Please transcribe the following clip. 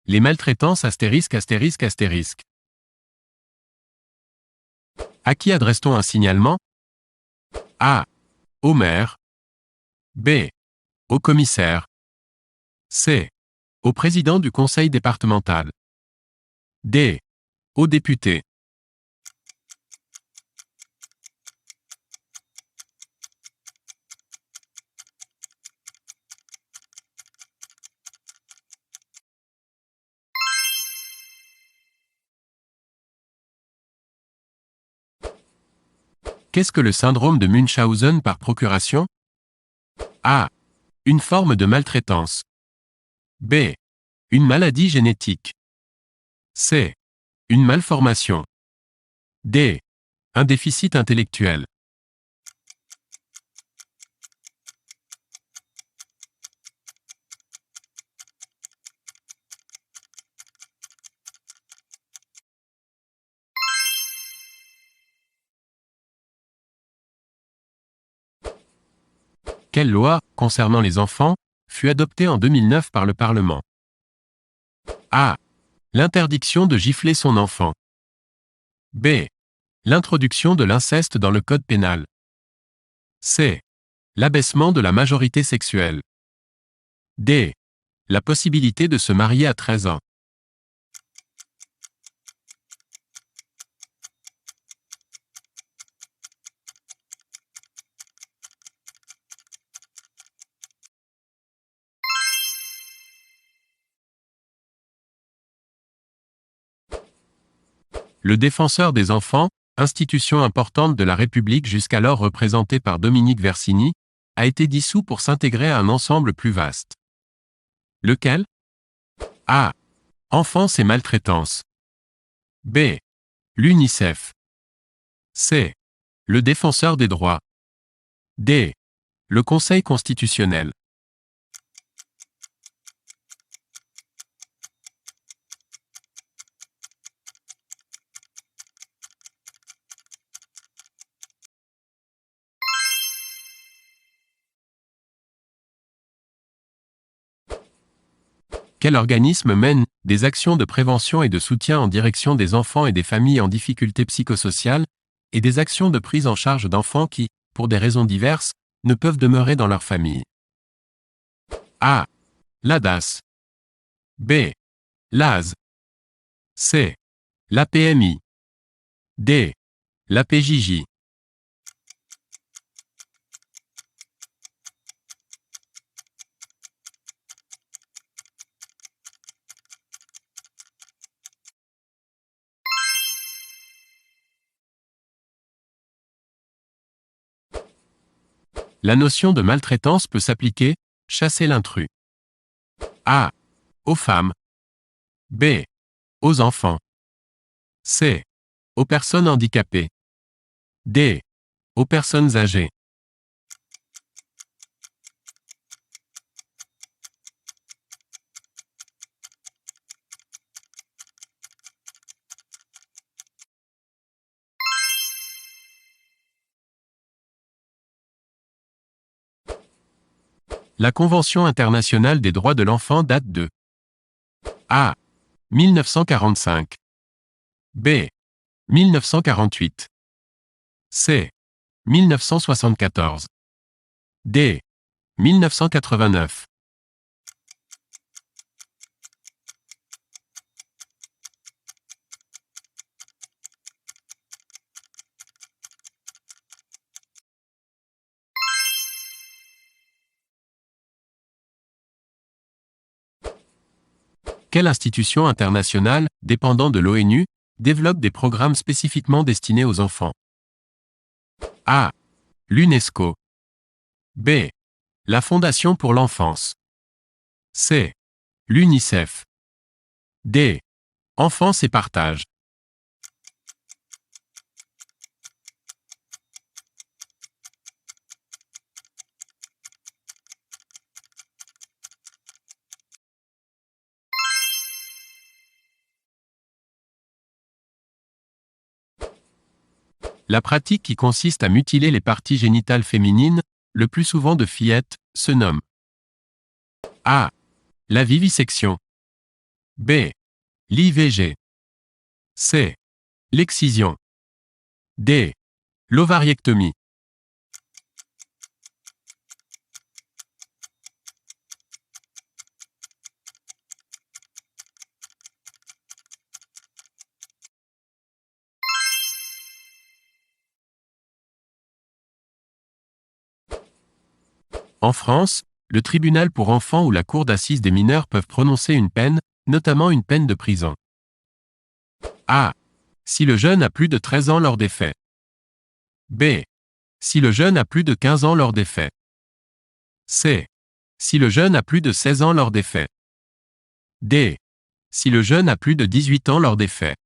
Les maltraitances astérisque. À qui adresse-t-on un signalement? A. Au maire. B. Au commissaire. C. Au président du conseil départemental. D. Au député. Qu'est-ce que le syndrome de Munchausen par procuration? A. Une forme de maltraitance. B. Une maladie génétique. C. Une malformation. D. Un déficit intellectuel. Quelle loi, concernant les enfants, fut adoptée en 2009 par le Parlement? A. L'interdiction de gifler son enfant. B. L'introduction de l'inceste dans le code pénal. C. L'abaissement de la majorité sexuelle. D. La possibilité de se marier à 13 ans. Le Défenseur des enfants, institution importante de la République jusqu'alors représentée par Dominique Versini, a été dissous pour s'intégrer à un ensemble plus vaste. Lequel? A. Enfance et maltraitance. B. L'UNICEF. C. Le Défenseur des droits. D. Le Conseil constitutionnel. Quel organisme mène des actions de prévention et de soutien en direction des enfants et des familles en difficulté psychosociale, et des actions de prise en charge d'enfants qui, pour des raisons diverses, ne peuvent demeurer dans leur famille? A. L'ADAS. B. l'ASE. C. l'APMI. D. l'APJJ. La notion de maltraitance peut s'appliquer, chasser l'intrus. A. Aux femmes. B. Aux enfants. C. Aux personnes handicapées. D. Aux personnes âgées. La Convention internationale des droits de l'enfant date de A. 1945. B. 1948. C. 1974. D. 1989. Quelle institution internationale, dépendant de l'ONU, développe des programmes spécifiquement destinés aux enfants? A. L'UNESCO. B. La Fondation pour l'enfance. C. L'UNICEF. D. Enfance et partage. La pratique qui consiste à mutiler les parties génitales féminines, le plus souvent de fillettes, se nomme A. La vivisection. B. L'IVG. C. L'excision. D. L'ovariectomie. En France, le tribunal pour enfants ou la cour d'assises des mineurs peuvent prononcer une peine, notamment une peine de prison. A. Si le jeune a plus de 13 ans lors des faits. B. Si le jeune a plus de 15 ans lors des faits. C. Si le jeune a plus de 16 ans lors des faits. D. Si le jeune a plus de 18 ans lors des faits.